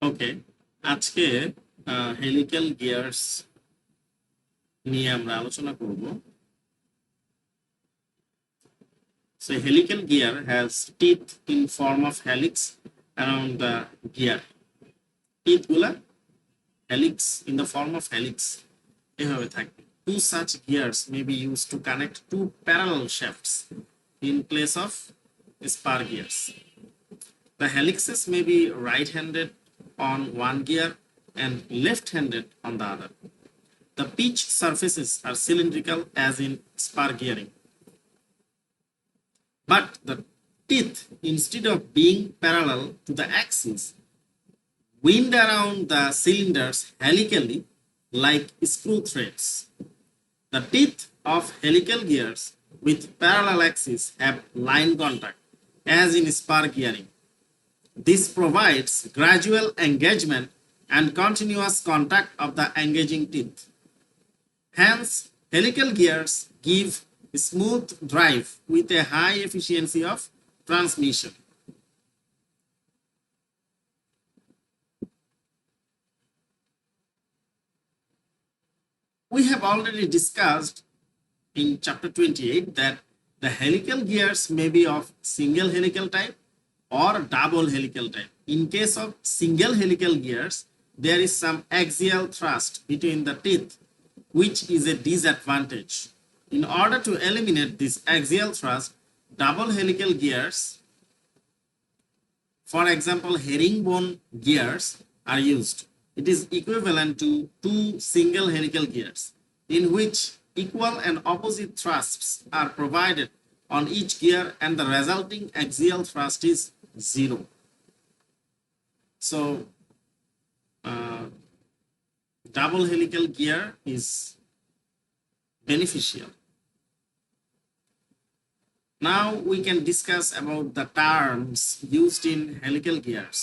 ওকে, আজকে helical gears নিয়ে আমরা আলোচনা করব। So helical gear has teeth in form of helix around the gear. Teeth গুলা helix in the form of helix এভাবে থাকে. Two such gears may be used to connect two parallel shafts in place of spar gears. The helixes may be right-handed on one gear and left-handed on the other. The pitch surfaces are cylindrical as in spar gearing. But the teeth, instead of being parallel to the axis, wind around the cylinders helically like screw threads. The teeth of helical gears with parallel axes have line contact, as in spar gearing. This provides gradual engagement and continuous contact of the engaging teeth. Hence, helical gears give smooth drive with a high efficiency of transmission. We have already discussed in chapter 28 that the helical gears may be of single helical type or double helical type. In case of single helical gears, there is some axial thrust between the teeth, which is a disadvantage. In order to eliminate this axial thrust, double helical gears, for example, herringbone gears, are used. It is equivalent to two single helical gears, in which equal and opposite thrusts are provided on each gear, and the resulting axial thrust is zero. So, double helical gear is beneficial. Now we can discuss about the terms used in helical gears.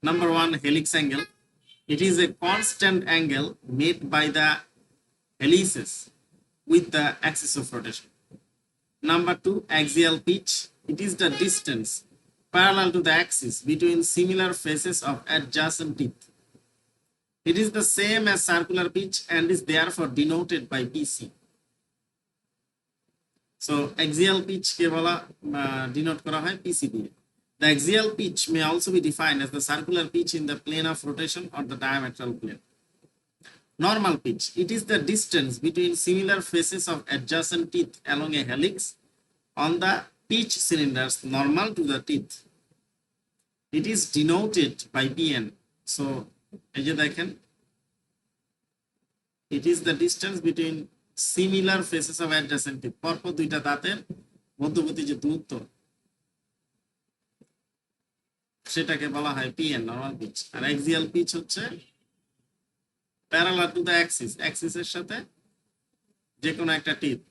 Number one, helix angle. It is a constant angle made by the helices with the axis of rotation. Number two, axial pitch. It is the distance parallel to the axis between similar faces of adjacent teeth. It is the same as circular pitch and is therefore denoted by PC. So axial pitch কে বলা denote করা হয় PC দিয়ে. The axial pitch may also be defined as the circular pitch in the plane of rotation or the diametral plane. Normal pitch. It is the distance between similar faces of adjacent teeth along a helix on the pitch cylinders normal to the teeth. It is denoted by PN. So এই যে দেখেন, it is the distance between similar faces of adjacent teeth. পরপর দুইটা দাঁতের মধ্যবর্তী যে দূরত্ব সেটাকে বলা হয় পিএন, নরমাল পিচ। আর অ্যাক্সিয়াল পিচ হচ্ছে প্যারালাল টু দ্য অ্যাক্সিস, অ্যাক্সিসের সাথে যে কোনো একটা teeth.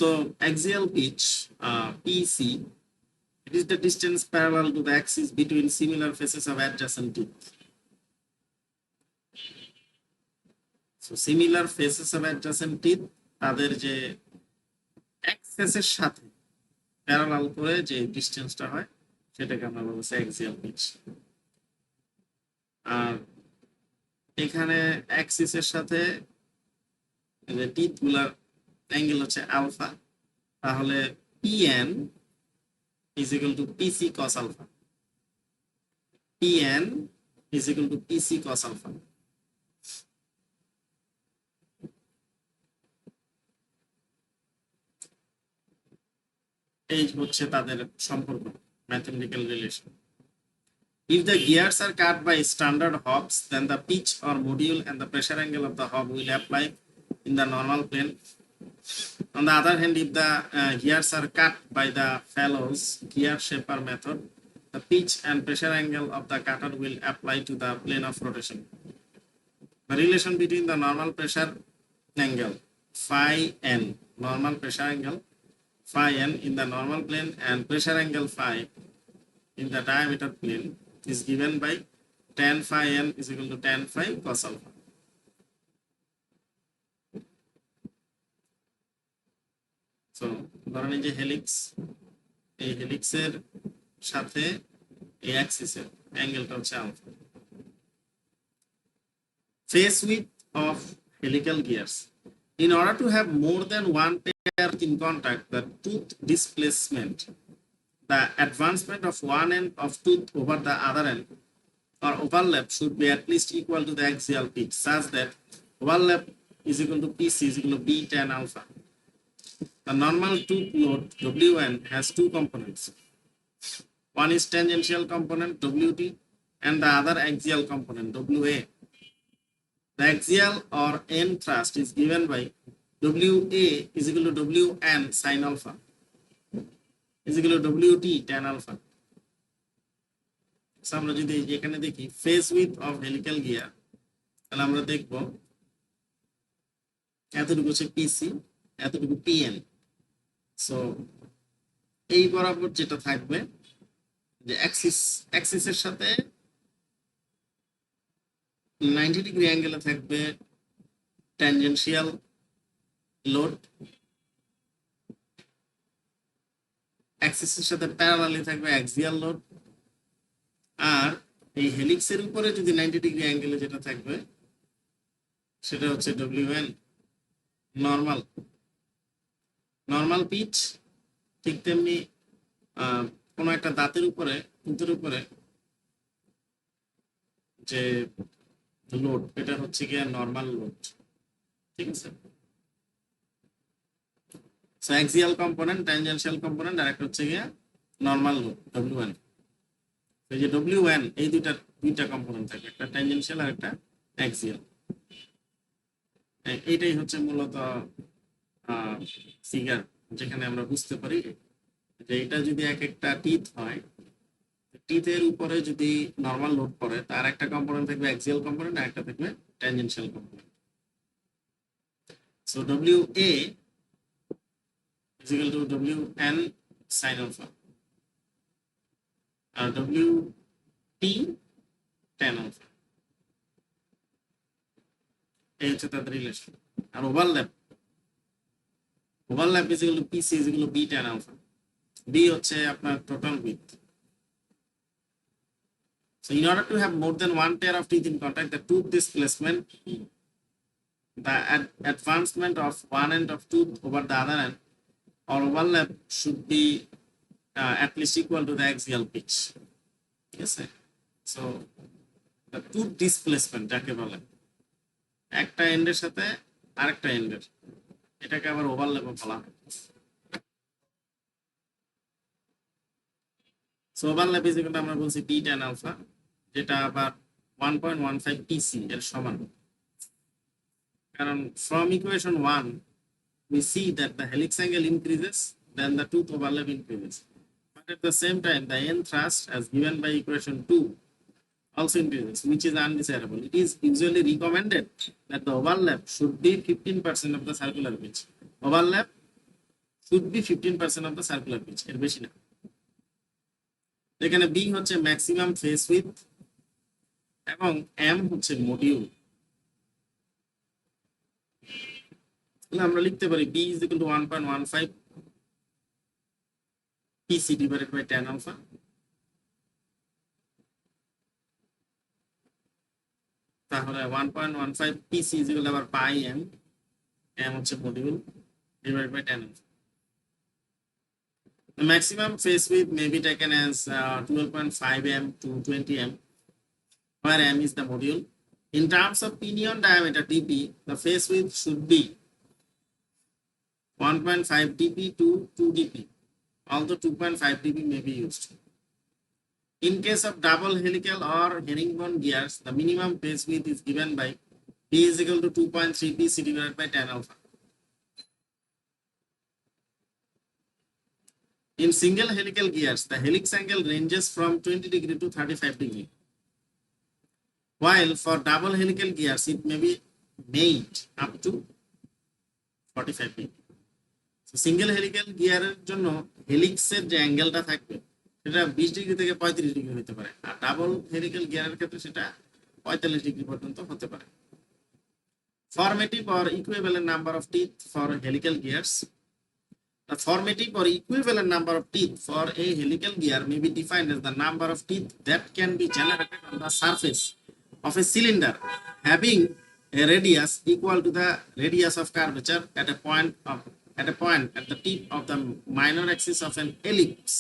So axial pitch, PC, it is the distance parallel to the axis between similar faces of adjacent teeth. So similar faces of adjacent teeth তাদের যে অ্যাক্সিসের সাথে parallel করে যে ডিসটেন্সটা হয় সেটাকে আমরা বলবো অ্যাক্সিয়াল পিচ। আর এখানে অ্যাক্সিসের সাথে যে টিথ গুলার অ্যাঙ্গেল হচ্ছে আলফা, তাহলে PN is equal to PC cos alpha. PN is equal to PC cos alpha. এই হচ্ছে তাদের সম্পর্ক, mathematical relation. If the gears are cut by standard hobs, then the pitch or module and the pressure angle of the hob will apply in the normal plane. On the other hand, if the gears are cut by the Fallow's gear shaper method, the pitch and pressure angle of the cutter will apply to the plane of rotation. The relation between the normal pressure angle phi n, normal pressure angle phi n in the normal plane and pressure angle phi in the diameter plane is given by tan phi n is equal to tan phi cos alpha. So ধরেন এই যে helix, এই হেলিক্সের সাথে এই অ্যাক্সিসের অ্যাঙ্গেলটা হচ্ছে alpha. Face width of helical gears. In order to have more than one pair in contact, the tooth displacement, the advancement of one end of tooth over the other end or overlap should be at least equal to the axial pitch, such that overlap is equal to PC is equal to B tan alpha. The normal tooth load Wn has two components. One is tangential component Wt and the other axial component Wa. The axial or n thrust is given by Wa is equal to Wn sin alpha is equal to Wt tan alpha. So আমরা যদি এখানে দেখি face with of helical gear, তাহলে আমরা দেখব এতটুকু হচ্ছে পিসি, এতটুকু পিএন। সো এই বরাবর যেটা থাকবে যে অ্যাক্সিসের সাথে 90 ডিগ্রি অ্যাঙ্গেলে থাকবে ট্যানজেনশিয়াল লোড, অ্যাক্সিসের সাথে প্যারালালি থাকবে অ্যাক্সিয়াল লোড, আর এই হেলিক্সের উপরে যদি 90 ডিগ্রি অ্যাঙ্গেলে যেটা থাকবে সেটা হচ্ছে Wn নর্মাল। নর্মাল পিচ ঠিক তেমনি কোনো একটা দাঁতের উপরে, পুঁতের উপরে যে লোড, এটা হচ্ছে গিয়ে নর্মাল লোড। ঠিক আছে, so axial component, tangential component, আর একটা হচ্ছে গিয়ে নর্মাল লোড Wn। এই যে Wn এই দুইটা কম্পোনেন্ট থাকে, একটা ট্যানজেনশিয়াল আর একটা অ্যাক্সিয়াল। এইটাই হচ্ছে মূলত ফিগার, যেখানে আমরা বুঝতে পারি যে এটা যদি এক একটা টিথ হয়, টিথের উপরে যদি নর্মাল লোড পড়ে, তার একটা কম্পোনেন্ট থাকবে অ্যাক্সিয়াল কম্পোনেন্ট আর একটা থাকবে tangential component. So Wa is equal to Wn sin alpha আর Wt tan alpha, এই হচ্ছে তাদের রিলেশন। আর overlap is equal to PC is equal to B tan alpha. B হচ্ছে আপনার total width. So in order to have more than one pair of teeth in contact, the tooth displacement, the advancement of one end of tooth over the other end or overlap should be at least equal to the axial pitch. Yes, sir. So the tooth displacement যাকে বলে একটা এন্ডের সাথে আরেকটা এন্ডের, এটাকে আবার overlap বলা হয়। So overlap is equal to আমরা বলছি বি tan আলফা, যেটা আবার 1.15 PC এর সমান। কারণ from equation 1 we see that the helix angle increases, then the tooth overlap increases. But at the same time, the n thrust as given by equation 2 also increases, which is undesirable. It is usually recommended that the overlap should be 15% of the circular pitch. Overlap should be 15% of the circular pitch, এর বেশি না। এখানে B হচ্ছে maximum face with এবং M হচ্ছে module. আমরা লিখতে পারি B is equal to 1.15 PC divided by tan alpha, তাহলে 1.15 PC is equal to আবার pi m, m হচ্ছে module, divided by tan alpha. The maximum face width may be taken as 12.5 m to 20 m, where m is the module. In terms of pinion diameter dp, the face width should be 1.5 dp to 2 dp, although 2.5 dp may be used. In case of double helical or herringbone gears, the minimum face width is given by p is equal to 2.3 PC divided by tan alpha. In single helical gears, the helix angle ranges from 20 degree to 35 degree, while for double helical gears, it may be made up to 45 degree. So single helical gear এর জন্য হেলিক্সের যে অ্যাঙ্গেলটা থাকবে সেটা 20 degree থেকে 35 degree হতে পারে, আর double helical গিয়ারের ক্ষেত্রে সেটা 45 ডিগ্রি পর্যন্ত হতে পারে। Formative or equivalent number of teeth for helical gears. The formative or equivalent number of teeth for a helical gear may be defined as the number of teeth that can be generated on the surface of a cylinder having a radius equal to the radius of curvature at a point at the tip of the minor axis of an ellipse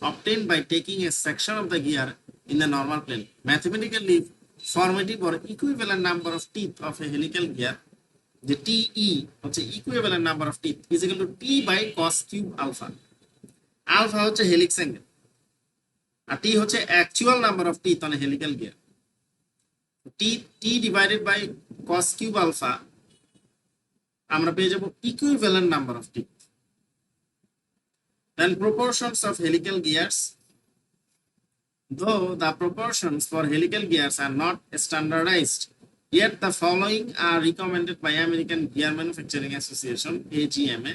obtained by taking a section of the gear in the normal plane. Mathematically, formative or equivalent number of teeth of a helical gear, the TE হচ্ছে equivalent number of teeth is equal to T by cos cube alpha. Alpha হচ্ছে helix angle আর T হচ্ছে actual number of teeth on a helical gear. T divided by cos cube alpha আমরা পেয়ে যাব equivalent number of teeth. Then proportions of helical gears. Though the proportions for helical gears are not standardized, yet the following are recommended by American Gear Manufacturing Association (AGMA).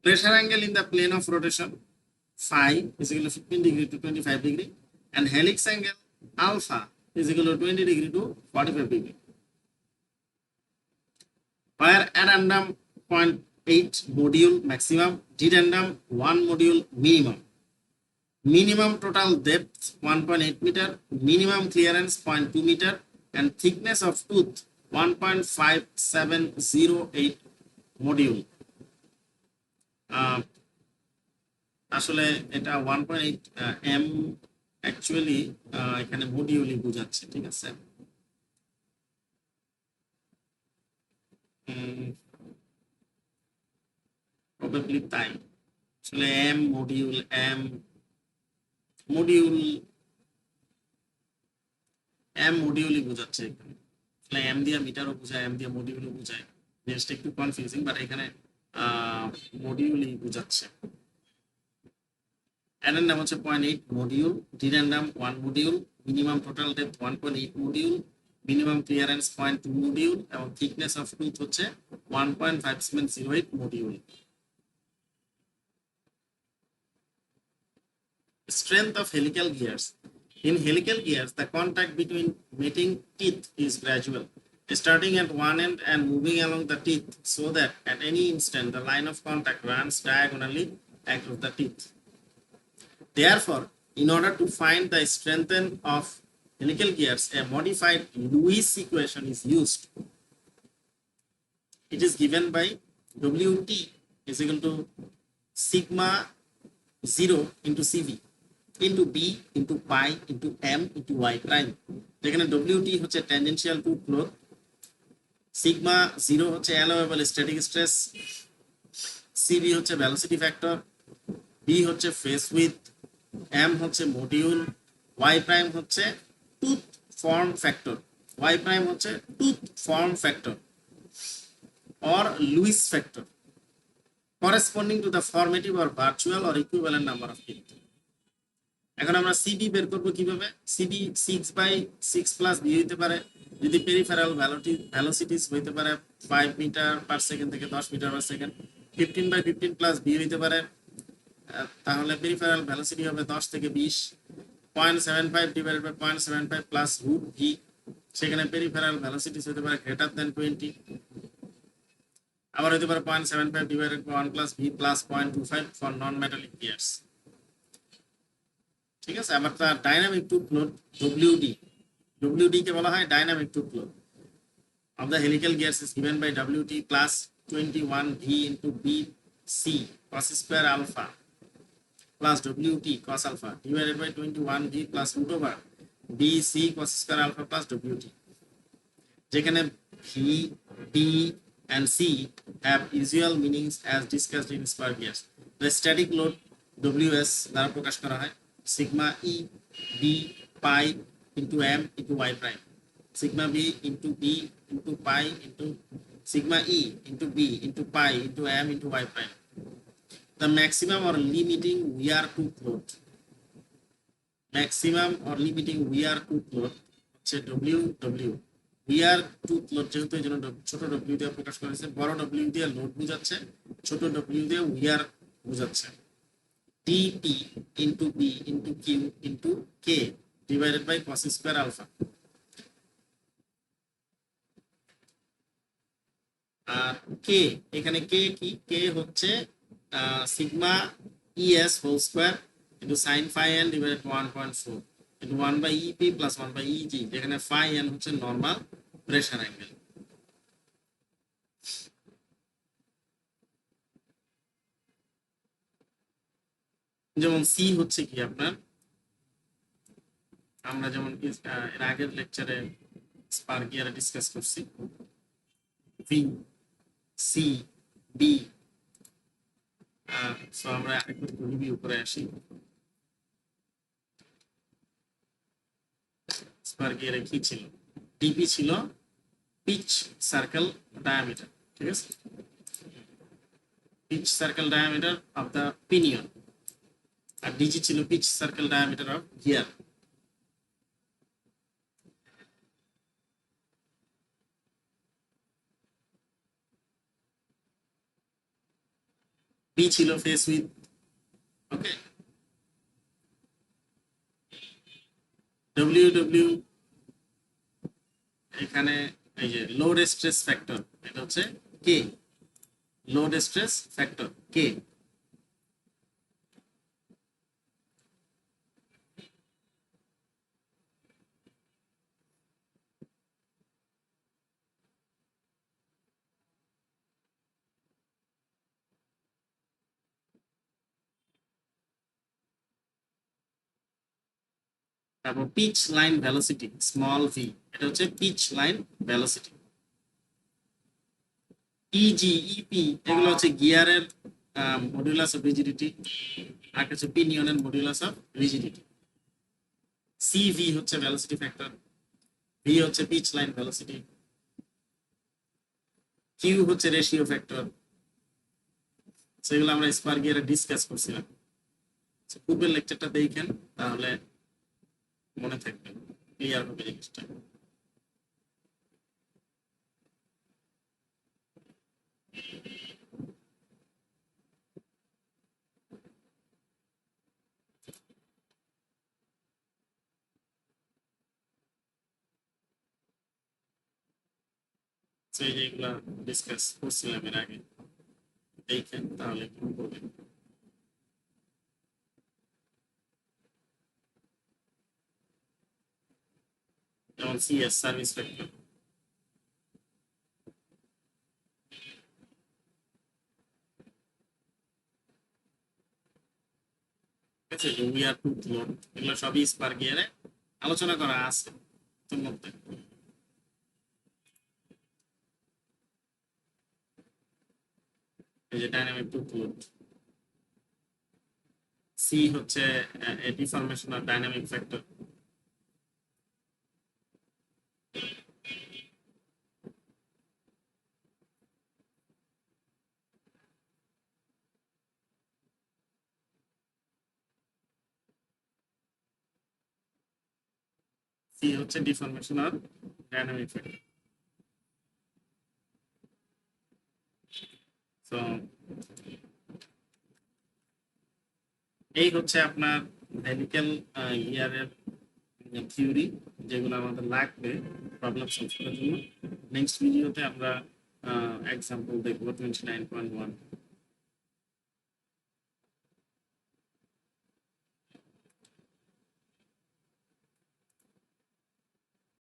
Pressure angle in the plane of rotation phi is equal to 15 degree to 25 degree, and helix angle alpha is equal to 20 degree to 45 degree. Where addendum 0.8 module maximum, dedendum 1 module minimum. Minimum total depth 1.8 meter, minimum clearance 0.2 meter, and thickness of tooth 1.5708 module. আসলে এটা 1.8 m actually এখানে মডিউলই বোঝাচ্ছে, ঠিক আছে। Probably তাই, আসলে m মডিউলই বোঝাচ্ছে এখানে। আসলে m দিয়ে মিটারও বোঝায়, m দিয়ে মডিউলও বোঝায়, জিনিসটা একটু কনফিউজিং, বাট এখানে মডিউলই বোঝাচ্ছে। addendum হচ্ছে 0.8 module, dedendum 1 module, minimum total depth 1.8 module, minimum clearance 0.2 module, এবং থিকনেস অফ টুথ হচ্ছে 1.5708 module. Strength of helical gears. In helical gears, the contact between mating teeth is gradual, starting at one end and moving along the teeth so that at any instant the line of contact runs diagonally across the teeth. Therefore, in order to find the strength of helical gears, a modified Lewis equation is used. It is given by Wt is equal to sigma 0 into Cv into b into pi into m into y prime, যেখানে Wt হচ্ছে tangential to cloth, sigma 0 হচ্ছে allowable static stress, Cv হচ্ছে velocity factor, b হচ্ছে phase width, m হচ্ছে module, y prime হচ্ছে tooth form factor, y prime হচ্ছে tooth form factor or Lewis factor corresponding to the formative or virtual or equivalent number of teeth. এখন আমরা CB বের করব কিভাবে? CB 6/6 plus B হইতে পারে, যদি পেরিফেরাল ভেলোসিটিস হইতে পারে 5 মিটার পার সেকেন্ড থেকে 10 meter per second. 15/15 plus B হইতে পারে, তাহলে পেরিফেরাল ভেলোসিটি হবে 10 থেকে 20। 0.75 divided by 0.75 plus root V, সেখানে পেরিফেরাল ভেলোসিটিস হইতে পারে গ্রেটার দ্যান 20। আবার হইতে পারে 0.75 divided by 1 plus V plus 0.25 for non metallic gears, ঠিক আছে। আবার তার ডাইনামিক টুথ লোড ডব্লিউডি কে বলা হয় dynamic tooth load of the helical gears is given by Wt plus 21 V into Bc cos square alpha plus Wt cos alpha divided by 21 V plus root over Bc cos square alpha plus Wt, যেখানে V, B and C have usual meanings as discussed in spur gears. The static load Ws দ্বারা প্রকাশ করা হয় sigma E B pi into M into Y prime, sigma B into B into pi into sigma E into B into pi into M into Y prime. The maximum or limiting wear tooth load, maximum or limiting wear tooth load হচ্ছে WW, wear tooth load যেহেতু এই জন্য ছোট W দিয়ে প্রকাশ করেছে, বড় W দিয়ে load বোঝাচ্ছে, ছোট W দিয়ে wear বোঝাচ্ছে। dp into b into q into k divided by cos square alpha. আর কে, এখানে কে কি, কে হচ্ছে sigma ES whole square into sine phi N divided 1.4 into 1/EP plus 1/EG, যেখানে ফাই এন হচ্ছে normal pressure angle. যেমন C হচ্ছে কি আপনার, আমরা যেমন এর আগের লেকচারে স্পার্ক গিয়ারে ডিসকাস করছি, ভি, সি, বি। সো আমরা একটু রিভিউ করে আসি। স্পার্ক গিয়ারে কি ছিল, ডিপি ছিল পিচ সার্কেল ডায়ামিটার, ঠিক আছে, pitch circle diameter of the pinion, আর ডিজি ছিল pitch circle diameter of gear. B ছিল ফেস উইথ, ওকে। ডব্লিউ এখানে এই যে লোড স্ট্রেস ফ্যাক্টর, এটা হচ্ছে K, load stress factor K. তারপর pitch line velocity small V, এটা হচ্ছে pitch line velocity. Easy, EP এগুলো হচ্ছে গিয়ারের মডুলাস অফ রিজিডিটি, আর হচ্ছে পিনিয়নের মডুলাস অফ রিজিডিটি। সিভি হচ্ছে ভেলোসিটি ফ্যাক্টর, ভি হচ্ছে পিচ লাইন ভেলোসিটি, কিউ হচ্ছে রেশিও ফ্যাক্টর। সেগুলো আমরা স্পার্ক গিয়ারে ডিসকাস করছিলাম। পূর্বের লেকচারটা দেখেন, তাহলে মনে থাকবে, ক্লিয়ার হবে জিনিসটা। এই যেগুলা ডিসকাস করছিলাম এর আগে, দেখেন তাহলে কি করবেন। যেমন সিএস সার্ভিস ফ্যাক্টর, ঠিক আছে, যে উই আর টু লোড, এগুলো সবই স্পার্ক গিয়ারে আলোচনা করা আছে তোর মধ্যে। এই যে ডাইনামিক টু লোড, সি হচ্ছে deformation of dynamic factor, C হচ্ছে ডিফরমেশন অফ ডাইনামিক ফ্যাক্টর। তো এই হচ্ছে আপনার ভেহিক্যাল গিয়ারের থিওরি, যেগুলো আমাদের লাগবে প্রবলেম সলভ করার জন্য। নেক্সট ভিডিওতে আমরা এক্সাম্পল দেখবো 29.1।